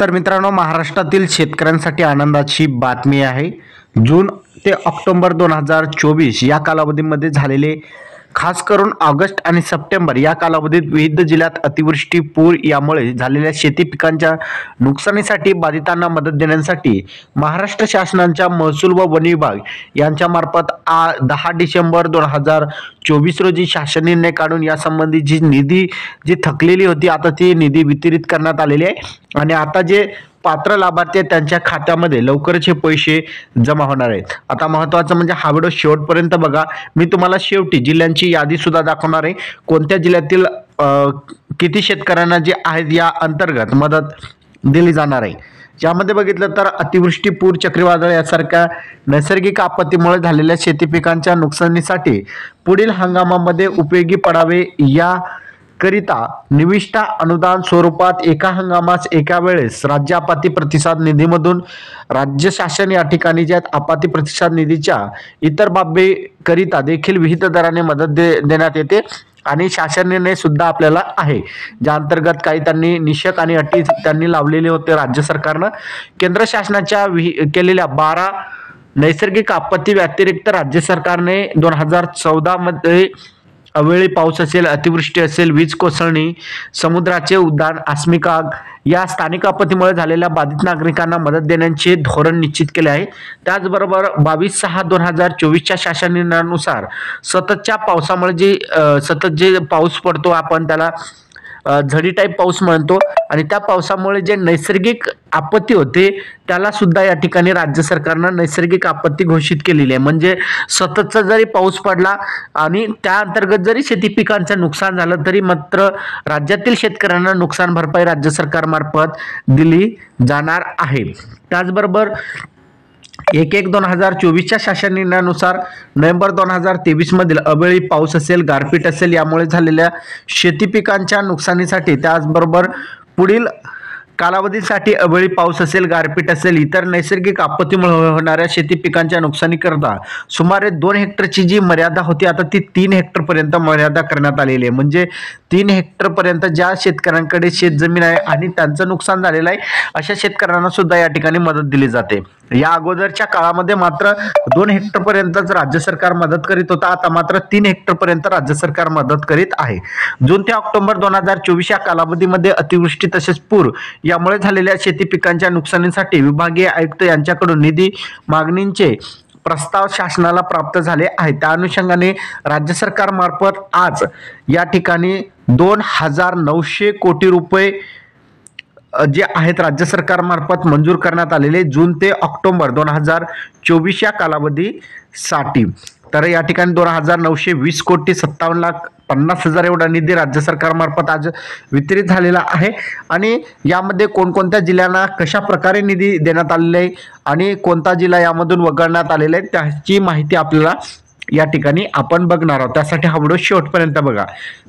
तर मित्रांनो, महाराष्ट्रातील शेतकऱ्यांसाठी आनंदाची बातमी आहे। जून ते ऑक्टोबर 2024 या कालावधीमध्ये झालेले, खास करून ऑगस्ट आणि सप्टेंबर या कालावधीत विविध जिल्ह्यात अतिवृष्टी, पूर यामुळे झालेल्या शेती पिकांच्या नुकसानीसाठी बाधितांना मदत देण्यासाठी महाराष्ट्र शासनाच्या महसूल व वन विभाग यांच्या मार्फत 10 डिसेंबर 2024 रोजी शासन निर्णय काढून यासंबंधीची निधी जी थकलेली होती, आता ती निधी वितरित करण्यात आलेली आहे। आणि आता जे पात्र लाभार्थी आहेत त्यांच्या खात्यामध्ये लवकरच हे पैसे जमा होणार आहेत। आता महत्त्वाचं म्हणजे हा व्हिडिओ शेवटपर्यंत बघा। मी तुम्हाला शेवटी जिल्ह्यांची यादी सुद्धा दाखवणार आहे, कोणत्या जिल्ह्यातील किती शेतकऱ्यांना जे आहेत या अंतर्गत मदत दिली जाणार आहे। यामध्ये बघितलं तर अतिवृष्टी, पूर, चक्रीवादळ यासारख्या नैसर्गिक आपत्तीमुळे झालेल्या शेती पिकांच्या नुकसानीसाठी पुढील हंगामामध्ये उपयोगी पडावे या करिता निविष्ठा अनुदान स्वरूपात एका हंगामास एका वेळेस राज्य आपत्ती प्रतिसाद निधीमधून राज्य शासन या ठिकाणी ज्या आपत्ती प्रतिसाद निधीच्या इतर बाबी करिता देखील विहित दराने मदत देण्यात येते। आणि शासन निर्णय सुद्धा आपल्याला आहे, ज्या अंतर्गत काही त्यांनी निषेध आणि अटी त्यांनी लावलेले होते राज्य सरकारनं। केंद्र शासनाच्या केलेल्या 12 नैसर्गिक आपत्ती व्यतिरिक्त राज्य सरकारने 2014 मध्ये अवेळी पाऊस असेल, अतिवृष्टी असेल, वीज कोसळणी, समुद्राचे उद्दान, आकस्मिक आग या स्थानिक आपत्तीमुळे झालेल्या बाधित नागरिकांना मदत देण्याचे धोरण निश्चित केले आहे। त्याचबरोबर 22/6/2024 च्या शासन निर्णयानुसार सततच्या पावसामुळे सतत जे पाऊस पडतो, आपण त्याला झडी टाईप पाऊस म्हणतो, आणि त्या पावसामुळे जे नैसर्गिक आपत्ती होते त्याला सुद्धा या ठिकाणी राज्य सरकारनं नैसर्गिक आपत्ती घोषित केलेली आहे। म्हणजे सततचा जरी पाऊस पडला आणि त्या अंतर्गत जरी शेती पिकांचं नुकसान झालं तरी मात्र राज्यातील शेतकऱ्यांना नुकसान भरपाई राज्य सरकारमार्फत दिली जाणार आहे। त्याचबरोबर 1/1/2024 च्या शासन निर्णयानुसार नोव्हेंबर 2023 मधील अवेळी पाऊस असेल, गारपीट असेल यामुळे झालेल्या शेती पिकांच्या नुकसानीसाठी, त्याचबरोबर पुढील कालावधीसाठी अवेळी पाऊस असेल, गारपीट असेल, इतर नैसर्गिक आपत्तीमुळे होणाऱ्या शेती पिकांच्या नुकसानीकरता सुमारे 2 हेक्टरची जी मर्यादा होती आता ती 3 हेक्टर पर्यंत मर्यादा करण्यात आलेली आहे। म्हणजे 3 हेक्टर पर्यंत ज्या शेतकऱ्यांकडे शेतजमीन आहे आणि त्यांचं नुकसान झालेलं आहे अशा शेतकऱ्यांना सुद्धा या ठिकाणी मदत दिली जाते। या अगोदरच्या काळामध्ये मात्र 2 हेक्टर पर्यंतच राज्य सरकार मदत करीत होता, आता मात्र 3 हेक्टर पर्यंत राज्य सरकार मदत करीत आहे। जून ते ऑक्टोबर 2024 या कालावधीमध्ये अतिवृष्टी तसेच पूर यामुळे झालेल्या शेती पिकांच्या नुकसानीसाठी विभागीय आयुक्त यांच्याकडून निधी मागणींचे प्रस्ताव शासनाला प्राप्त झाले आहेत। त्या अनुषंगाने राज्य सरकार मार्फत आज या ठिकाणी 2,900 कोटी रुपये जे आहेत राज्य सरकार मार्फत मंजूर करण्यात आलेले जून ते ऑक्टोबर 2024 या कालावधीसाठी। तर या ठिकाणी 2,920 कोटी 57,50,000 एवढा निधी राज्य सरकार मार्फत आज वितरित झालेला आहे। आणि यामध्ये कोणकोणत्या जिल्ह्यांना कशा प्रकारे निधी देण्यात आलेला आहे आणि कोणता जिल्हा यामधून वगळण्यात आलेला आहे त्याची माहिती आपल्याला या ठिकाणी आपण बघणार आहोत, त्यासाठी हा व्हिडिओ शेवटपर्यंत बघा।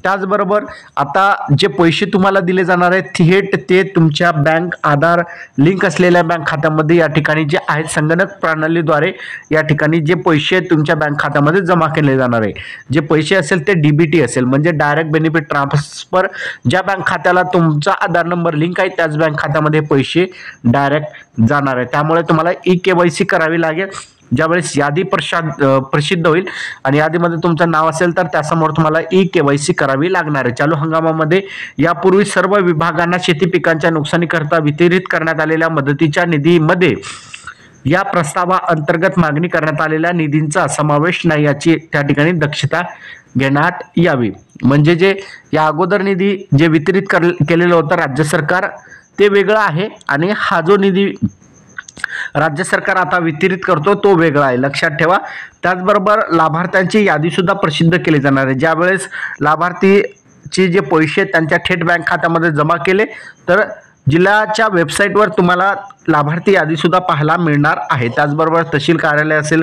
त्याचबरोबर आता जे पैसे तुम्हाला दिले जाणार आहेत थेट ते तुमच्या बँक आधार लिंक असलेल्या बँक खात्यामध्ये या ठिकाणी जे आहेत संगणक प्रणालीद्वारे या ठिकाणी जे पैसे तुमच्या बँक खात्यामध्ये जमा केले जाणार आहे। जे पैसे असेल ते डीबीटी असेल, म्हणजे डायरेक्ट बेनिफिट ट्रान्सफर। ज्या बँक खात्याला तुमचा आधार नंबर लिंक आहे त्याच बँक खात्यामध्ये पैसे डायरेक्ट जाणार आहे। त्यामुळे तुम्हाला ई-केवायसी करावी लागेल। ज्यावेळेस यादी प्रसिद्ध होईल आणि यादीमध्ये तुमचं नाव असेल तर त्यासमोर तुम्हाला ई-केवायसी करावी लागणार आहे। चालू हंगामामध्ये यापूर्वी सर्व विभागांना शेती पिकांच्या नुकसानीकरता वितरित करण्यात आलेल्या मदतीच्या निधीमध्ये या प्रस्तावाअंतर्गत मागणी करण्यात आलेल्या निधींचा समावेश नाही याची त्या ठिकाणी दक्षता घेण्यात यावी। म्हणजे जे या अगोदर निधी जे वितरित केलेलं होतं राज्य सरकार ते वेगळं आहे आणि हा जो निधी राज्य सरकार आता वितरित करतो तो वेगळा आहे, लक्षात ठेवा। त्याचबरोबर लाभार्थ्यांची यादी सुद्धा प्रसिद्ध केली जाणार आहे। ज्यावेळेस लाभार्थीचे जे पैसे त्यांच्या थेट बँक खात्यामध्ये जमा केले तर जिल्ह्याच्या वेबसाईटवर तुम्हाला लाभार्थी यादी सुद्धा पाहायला मिळणार आहे। त्याचबरोबर तहसील कार्यालय असेल,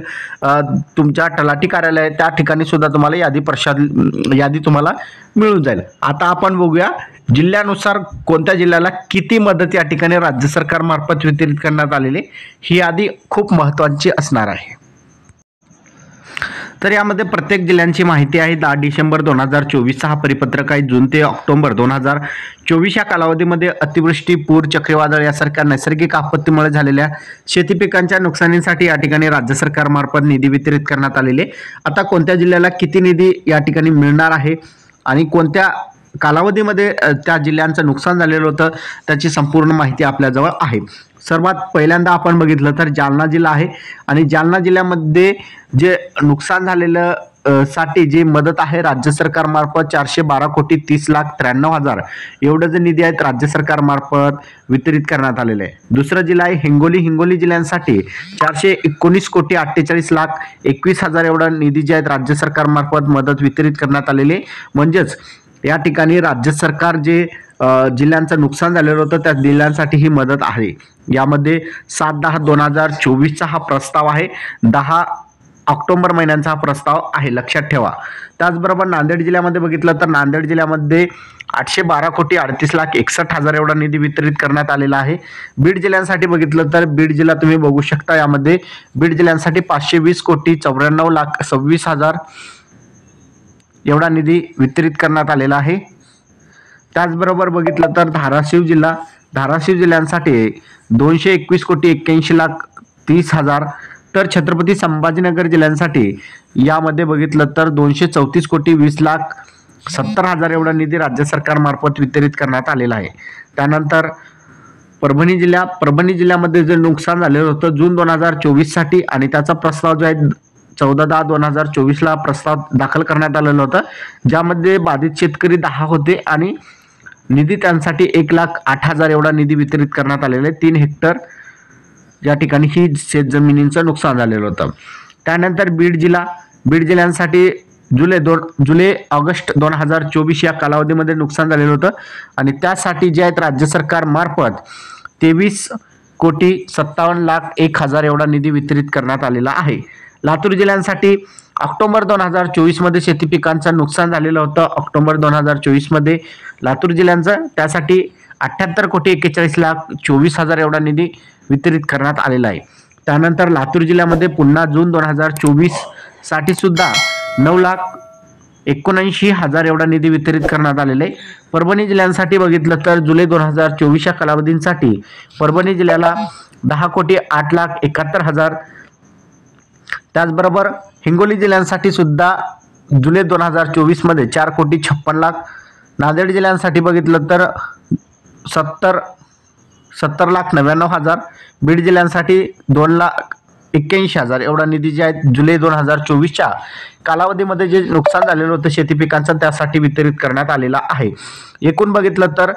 तुमच्या तलाठी कार्यालय त्या ठिकाणी सुद्धा तुम्हाला यादी तुम्हाला मिळून जाईल। आता आपण बघूया जिल्ह्यानुसार कोणत्या जिल्ह्याला किती मदत या ठिकाणी राज्य सरकार मार्फत वितरित करण्यात आलेली, ही यादी खूप महत्त्वाची असणार आहे। तर यामध्ये प्रत्येक जिल्ह्यांची माहिती आहे. 10 डिसेंबर 2024चा हा परिपत्रक आहे. जून ते ऑक्टोबर 2024 या कालावधीमध्ये अतिवृष्टी, पूर, चक्रीवादळ यासारख्या नैसर्गिक आपत्तीमुळे झालेल्या शेती पिकांच्या नुकसानीसाठी या ठिकाणी राज्य सरकारमार्फत निधी वितरित करण्यात आलेले. आता कोणत्या जिल्ह्याला किती निधी या ठिकाणी मिळणार आहे आणि कोणत्या कालावधीमध्ये त्या जिल्ह्यांचं नुकसान झालेलं होतं त्याची संपूर्ण माहिती आपल्याजवळ आहे. सर्वात पहिल्यांदा आपण बघितलं तर जालना जिल्हा आहे आणि जालना जिल्ह्यामध्ये जे नुकसान झालेलं साठी जी मदत आहे राज्य सरकारमार्फत 412,30,93,000 एवढं जे निधी आहेत राज्य सरकारमार्फत वितरित करण्यात आलेले आहे. दुसरा जिल्हा आहे हिंगोली जिल्ह्यांसाठी 419,48,21,000 एवढा निधी जे आहेत राज्य सरकारमार्फत मदत वितरित करण्यात आलेले. म्हणजेच या ठिकाणी राज्य सरकार जे जिल्ह्यांचं नुकसान झालेलं होतं त्या जिल्ह्यांसाठी ही मदत आहे. यामध्ये 7/10/2024चा हा प्रस्ताव आहे. 10 ऑक्टोबर महिन्यांचा हा प्रस्ताव आहे, लक्षात ठेवा. त्याचबरोबर नांदेड जिल्ह्यामध्ये बघितलं तर नांदेड जिल्ह्यामध्ये 812,38,61,000 एवढा निधी वितरित करण्यात आलेला आहे. बीड जिल्ह्यांसाठी बघितलं तर बीड जिल्हा तुम्ही बघू शकता. यामध्ये बीड जिल्ह्यांसाठी 520,94,26,000 एवढा निधी वितरित करण्यात आलेला आहे. त्याचबरोबर बघितलं तर धाराशिव जिल्ह्यांसाठी 221,81,30,000 तर छत्रपती संभाजीनगर जिल्ह्यांसाठी यामध्ये बघितलं तर 234,20,70,000 एवढा निधी राज्य सरकारमार्फत वितरित करण्यात आलेला आहे. त्यानंतर परभणी जिल्ह्यामध्ये जे नुकसान झालेलं होतं जून 2024 साठी आणि त्याचा प्रस्ताव जो आहे 14/10/2024 प्रस्ताव दाखल करण्यात आलेला होता, ज्यामध्ये बाधित शेतकरी 10 होते आणि निधी त्यांसाठी 1,08,000 एवढा निधी वितरित करण्यात आलेला आहे. 3 हेक्टर या ठिकाणी ही शेतजमिनींचं नुकसान झालेलं होतं. त्यानंतर बीड जिल्ह्यांसाठी जुलै ऑगस्ट 2024 या कालावधीमध्ये नुकसान झालेलं होतं आणि त्यासाठी जे आहेत राज्य सरकार मार्फत 23,57,01,000 एवढा निधी वितरित करण्यात आलेला आहे. लातूर जिल्ह्यांसाठी ऑक्टोबर 2024 मध्ये शेती पिकांचं नुकसान झालेलं होतं. ऑक्टोबर 2024 मध्ये लातूर जिल्ह्यांचं त्यासाठी 78,41,24,000 एवढा निधी वितरित करण्यात आलेला आहे. त्यानंतर लातूर जिल्ह्यामध्ये पुन्हा जून 2024 साठी सुद्धा 9,79,000 एवढा निधी वितरित करण्यात आलेला आहे. परभणी जिल्ह्यांसाठी बघितलं तर जुलै 2024 या कालावधीसाठी परभणी जिल्ह्याला 10,08,71,000. त्याचबरोबर हिंगोली जिल्ह्यांसाठी सुद्धा जुलै 2024 मध्ये 4,56,00,000. नांदेड जिल्ह्यांसाठी बघितलं तर 70,99,000. बीड जिल्ह्यांसाठी 2,81,000 एवढा निधी जे आहे जुलै 2024च्या कालावधीमध्ये जे नुकसान झालेलं होतं शेती पिकांचं त्यासाठी वितरित करण्यात आलेला आहे. एकूण बघितलं तर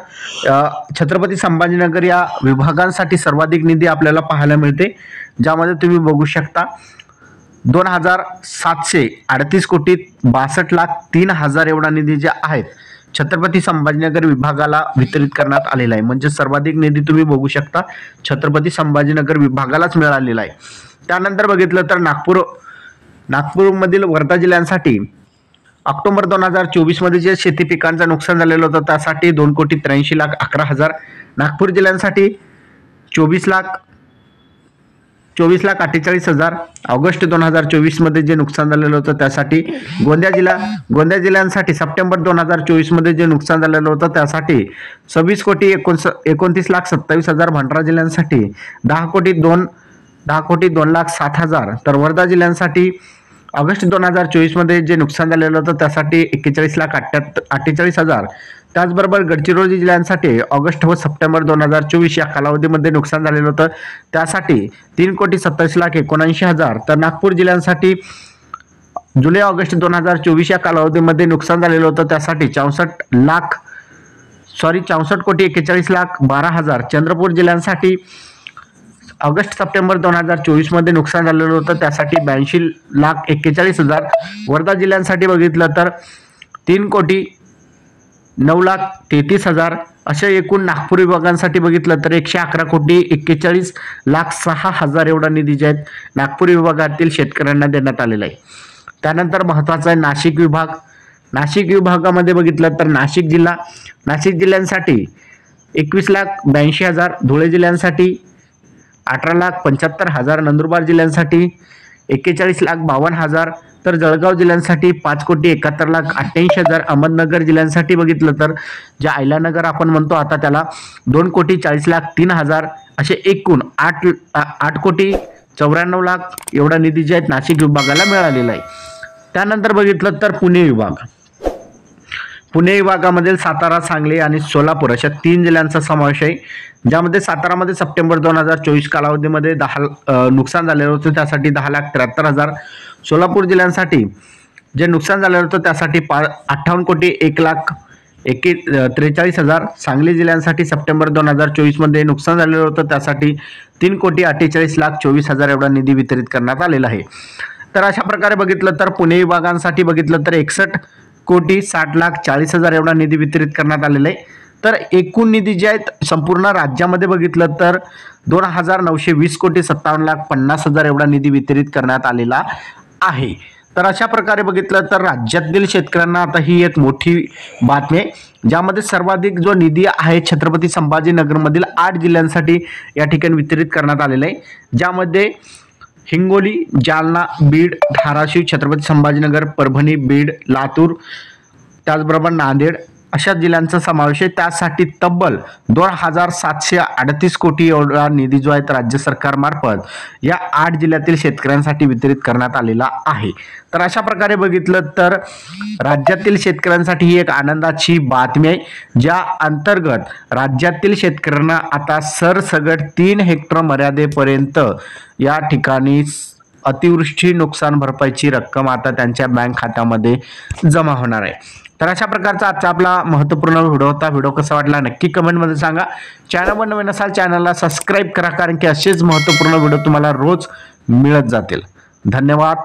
छत्रपती संभाजीनगर या विभागांसाठी सर्वाधिक निधी आपल्याला पाहायला मिळते, ज्यामध्ये तुम्ही बघू शकता 2,738,62,03,000 एवढा निधी जे आहेत छत्रपती संभाजीनगर विभागाला वितरित करण्यात आलेला आहे. म्हणजे सर्वाधिक निधी तुम्ही बघू शकता छत्रपती संभाजीनगर विभागालाच मिळालेला आहे. त्यानंतर बघितलं तर नागपूरमधील वर्धा जिल्ह्यांसाठी ऑक्टोबर 2024 मध्ये जे शेती पिकांचं नुकसान झालेलं होतं त्यासाठी 2,83,11,000. नागपूर जिल्ह्यांसाठी 24,48,000. ऑगस्ट 2024 मध्ये जे नुकसान झालेलं होतं त्यासाठी गोंदिया जिल्ह्यांसाठी सप्टेंबर 2024 मध्ये जे नुकसान झालेलं होतं त्यासाठी 26,29,27,000. भंडारा जिल्ह्यांसाठी 10,02,07,000. तर वर्धा जिल्ह्यांसाठी ऑगस्ट 2024 मध्ये जे नुकसान झालेलं होतं त्यासाठी 41,48,000. त्याचबरोबर गडचिरोली जिल्ह्यांसाठी ऑगस्ट व सप्टेंबर 2024 या कालावधीमध्ये नुकसान झालेलं होतं त्यासाठी 3,27,79,000. तर नागपूर जिल्ह्यांसाठी जुलै ऑगस्ट 2024 या कालावधीमध्ये नुकसान झालेलं होतं त्यासाठी 64,41,12,000. चंद्रपूर जिल्ह्यांसाठी ऑगस्ट सप्टेंबर 2024 मध्ये नुकसान झालेलं होतं त्यासाठी 82,41,000. वर्धा जिल्ह्यांसाठी बघितलं तर 3,09,33,000. अशा एकूण नागपूर विभागांसाठी बघितलं तर 111,41,06,000 एवढा निधी जे आहेत नागपूर विभागातील शेतकऱ्यांना देण्यात आलेला आहे. त्यानंतर महत्त्वाचा आहे नाशिक विभागामध्ये बघितलं तर नाशिक जिल्ह्यांसाठी 21,82,000. धुळे जिल्ह्यांसाठी 18,75,000. नंदुरबार जिल्ह्यांसाठी 41,52,000. तर जळगाव जिल्ह्यांसाठी 5,71,88,000, अहमदनगर जिल्ह्यांसाठी बघितलं तर जे आयलानगर आपण म्हणतो आता त्याला 2,40,03,000 असे एकूण 8,94,00,000 एवढा निधी जे आहे नाशिक विभागाला मिळालेला आहे। त्यानंतर बघितलं तर पुणे विभागामधील सातारा, सांगली आणि सोलापूर अशा 3 जिल्ह्यांचा समावेश आहे, ज्यामध्ये सातारामध्ये सप्टेंबर 2024 कालावधीमध्ये नुकसान झालेलं होतं त्यासाठी 10,73,000, सोलापूर जिल्ह्यांसाठी जे नुकसान झालेलं होतं त्यासाठी 58,01,43,000, सांगली जिल्ह्यांसाठी सप्टेंबर 2024 मध्ये नुकसान झालेलं होतं त्यासाठी 3,48,24,00,000 एवढा निधी वितरित करण्यात आलेला आहे। तर अशा प्रकारे बघितलं तर पुणे विभागांसाठी बघितलं तर 61,60,40,000 एवढा निधी वितरित करण्यात आलेला आहे। तर एकूण निधी जे आहेत संपूर्ण राज्यामध्ये बघितलं तर 2,920,57,50,000 एवढा निधी वितरित करण्यात आलेला आहे। तर अशा प्रकारे बघितलं तर राज्यातील शेतकऱ्यांना आता ही एक मोठी बातमी आहे, ज्यामध्ये सर्वाधिक जो निधी आहे छत्रपती संभाजीनगरमधील 8 जिल्ह्यांसाठी या ठिकाणी वितरित करण्यात आलेला आहे, ज्यामध्ये हिंगोली, जालना, बीड, धाराशिव, छत्रपती संभाजीनगर, परभणी, बीड, लातूर त्याचबरोबर नांदेड अशा जिल्ह्यांचा समावेश आहे। त्यासाठी तब्बल 2,738 कोटी एवढा निधी जो आहे राज्य सरकारमार्फत या 8 जिल्ह्यातील शेतकऱ्यांसाठी वितरित करण्यात आलेला आहे। तर अशा प्रकारे बघितलं तर राज्यातील शेतकऱ्यांसाठी ही एक आनंदाची बातमी आहे, ज्या अंतर्गत राज्यातील शेतकऱ्यांना आता सरसगट 3 हेक्टर मर्यादेपर्यंत या ठिकाणी अतिवृष्टी नुकसान भरपाईची रक्कम आता त्यांच्या बँक खात्यामध्ये जमा होणार आहे। तर अशा प्रकारचा आजचा आपला महत्त्वपूर्ण व्हिडिओ होता। व्हिडिओ कसा वाटला नक्की कमेंटमध्ये सांगा। चॅनलवर नवीन असाल चॅनलला सबस्क्राईब करा, कारण की असेच महत्त्वपूर्ण व्हिडिओ तुम्हाला रोज मिळत जातील। धन्यवाद।